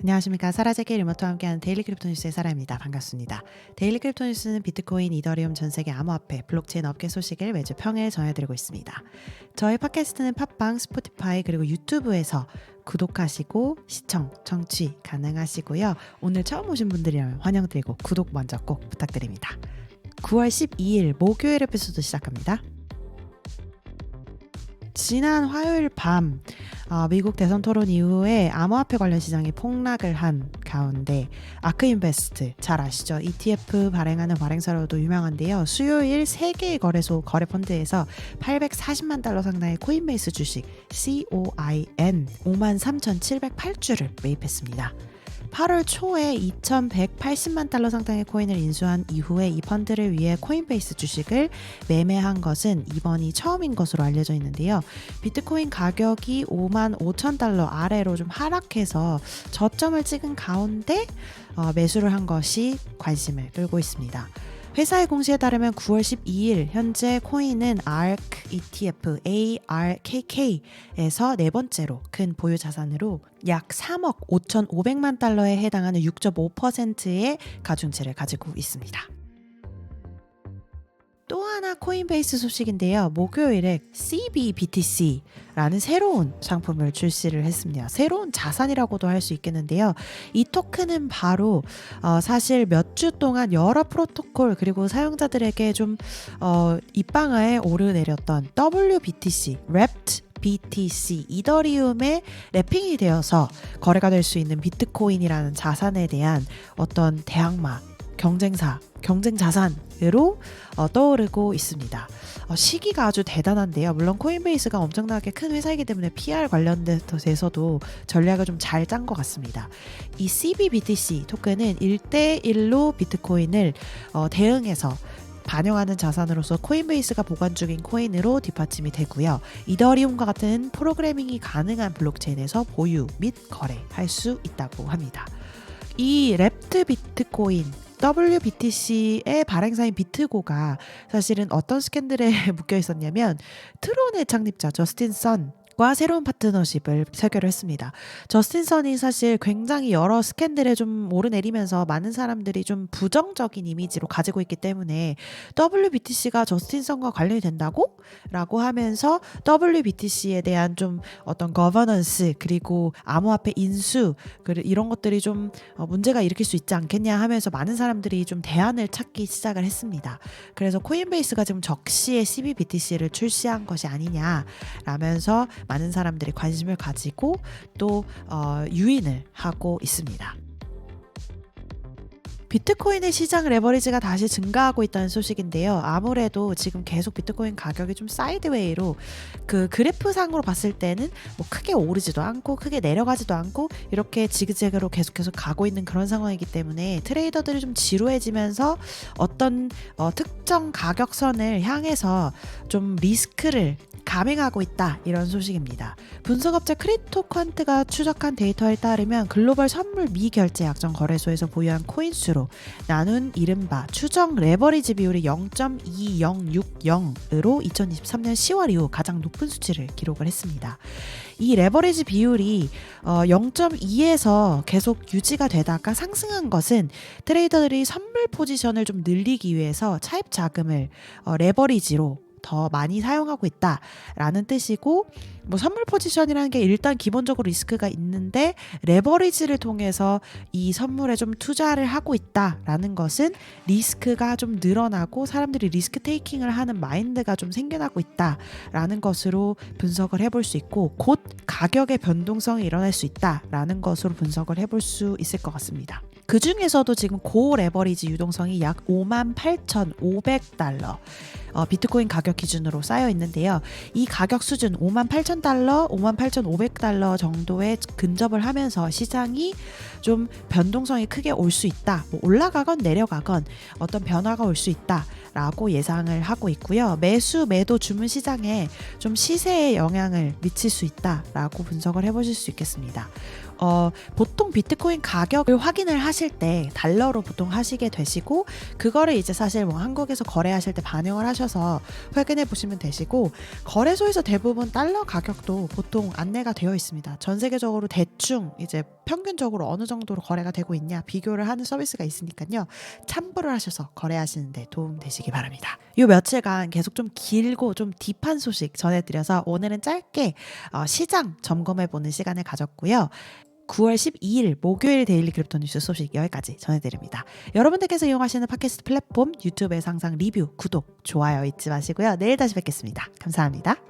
안녕하십니까. 사라제기 리모트와 함께하는 데일리 크립토 뉴스의 사라입니다. 반갑습니다. 데일리 크립토 뉴스는 비트코인, 이더리움 전 세계 암호화폐, 블록체인 업계 소식을 매주 평일 전해드리고 있습니다. 저희 팟캐스트는 팟빵, 스포티파이 그리고 유튜브에서 구독하시고 시청, 청취 가능하시고요. 오늘 처음 오신 분들이라면 환영드리고 구독 먼저 꼭 부탁드립니다. 9월 12일 목요일 에피소드 시작합니다. 지난 화요일 밤 미국 대선 토론 이후에 암호화폐 관련 시장이 폭락을 한 가운데 아크인베스트 잘 아시죠? ETF 발행하는 발행사로도 유명한데요. 수요일 3개의 거래소 거래 펀드에서 840만 달러 상당의 코인베이스 주식 COIN 53,708주를 매입했습니다. 8월 초에 2,180만 달러 상당의 코인을 인수한 이후에 이 펀드를 위해 코인베이스 주식을 매매한 것은 이번이 처음인 것으로 알려져 있는데요. 비트코인 가격이 5만 5천 달러 아래로 좀 하락해서 저점을 찍은 가운데 매수를 한 것이 관심을 끌고 있습니다. 회사의 공시에 따르면 9월 12일 현재 코인은 ARK ETF ARKK에서 네 번째로 큰 보유 자산으로 약 3억 5,500만 달러에 해당하는 6.5%의 가중치를 가지고 있습니다. 또 하나 코인베이스 소식인데요. 목요일에 CBBTC라는 새로운 상품을 출시를 했습니다. 새로운 자산이라고도 할 수 있겠는데요. 이 토큰은 바로 사실 몇 주 동안 여러 프로토콜 그리고 사용자들에게 좀 입방아에 오르내렸던 WBTC, Wrapped BTC, 이더리움에 랩핑이 되어서 거래가 될 수 있는 비트코인이라는 자산에 대한 어떤 대항마, 경쟁 자산으로 떠오르고 있습니다. 시기가 아주 대단한데요. 물론 코인베이스가 엄청나게 큰 회사이기 때문에 PR 관련돼서도 전략을 좀 잘 짠 것 같습니다. 이 CBBTC 토큰은 1대1로 비트코인을 대응해서 반영하는 자산으로서 코인베이스가 보관 중인 코인으로 뒷받침이 되고요. 이더리움과 같은 프로그래밍이 가능한 블록체인에서 보유 및 거래할 수 있다고 합니다. 이 랩트 비트코인 WBTC의 발행사인 비트고가 사실은 어떤 스캔들에 묶여 있었냐면 트론의 창립자 저스틴 선과 새로운 파트너십을 체결을 했습니다. 저스틴 선이 사실 굉장히 여러 스캔들에 좀 오르내리면서 많은 사람들이 좀 부정적인 이미지로 가지고 있기 때문에 WBTC가 저스틴 선과 관련이 된다고? 라고 하면서 WBTC에 대한 좀 어떤 거버넌스 그리고 암호화폐 인수 이런 것들이 좀 문제가 일으킬 수 있지 않겠냐 하면서 많은 사람들이 좀 대안을 찾기 시작을 했습니다. 그래서 코인베이스가 지금 적시에 CBBTC를 출시한 것이 아니냐라면서 많은 사람들이 관심을 가지고 또 유인을 하고 있습니다. 비트코인의 시장 레버리지가 다시 증가하고 있다는 소식인데요. 아무래도 지금 계속 비트코인 가격이 좀 사이드웨이로 그 그래프상으로 봤을 때는 뭐 크게 오르지도 않고 크게 내려가지도 않고 이렇게 지그재그로 계속해서 가고 있는 그런 상황이기 때문에 트레이더들이 좀 지루해지면서 어떤 특정 가격선을 향해서 좀 리스크를 감행하고 있다 이런 소식입니다. 분석업체 크립토퀀트가 추적한 데이터에 따르면 글로벌 선물 미결제 약정 거래소에서 보유한 코인 수로 나눈 이른바 추정 레버리지 비율이 0.2060으로 2023년 10월 이후 가장 높은 수치를 기록을 했습니다. 이 레버리지 비율이 0.2에서 계속 유지가 되다가 상승한 것은 트레이더들이 선물 포지션을 좀 늘리기 위해서 차입 자금을 레버리지로 더 많이 사용하고 있다라는 뜻이고, 뭐 선물 포지션이라는 게 일단 기본적으로 리스크가 있는데 레버리지를 통해서 이 선물에 좀 투자를 하고 있다라는 것은 리스크가 좀 늘어나고 사람들이 리스크 테이킹을 하는 마인드가 좀 생겨나고 있다라는 것으로 분석을 해볼 수 있고, 곧 가격의 변동성이 일어날 수 있다라는 것으로 분석을 해볼 수 있을 것 같습니다. 그 중에서도 지금 고 레버리지 유동성이 약 58,500달러 비트코인 가격 기준으로 쌓여 있는데요. 이 가격 수준 58,000달러, 58,500달러 정도에 근접을 하면서 시장이 좀 변동성이 크게 올 수 있다. 뭐 올라가건 내려가건 어떤 변화가 올 수 있다라고 예상을 하고 있고요. 매수, 매도 주문 시장에 좀 시세에 영향을 미칠 수 있다라고 분석을 해보실 수 있겠습니다. 보통 비트코인 가격을 확인을 하실 때 달러로 보통 하시게 되시고, 그거를 이제 사실 뭐 한국에서 거래하실 때 반영을 하셔서 확인해 보시면 되시고, 거래소에서 대부분 달러 가격도 보통 안내가 되어 있습니다. 전 세계적으로 대충 이제 평균적으로 어느 정도로 거래가 되고 있냐 비교를 하는 서비스가 있으니까요. 참고를 하셔서 거래하시는 데 도움 되시기 바랍니다. 요 며칠간 계속 좀 길고 좀 딥한 소식 전해드려서 오늘은 짧게 시장 점검해보는 시간을 가졌고요. 9월 12일 목요일 데일리 크립토 뉴스 소식 여기까지 전해드립니다. 여러분들께서 이용하시는 팟캐스트 플랫폼 유튜브에서 항상 리뷰, 구독, 좋아요 잊지 마시고요. 내일 다시 뵙겠습니다. 감사합니다.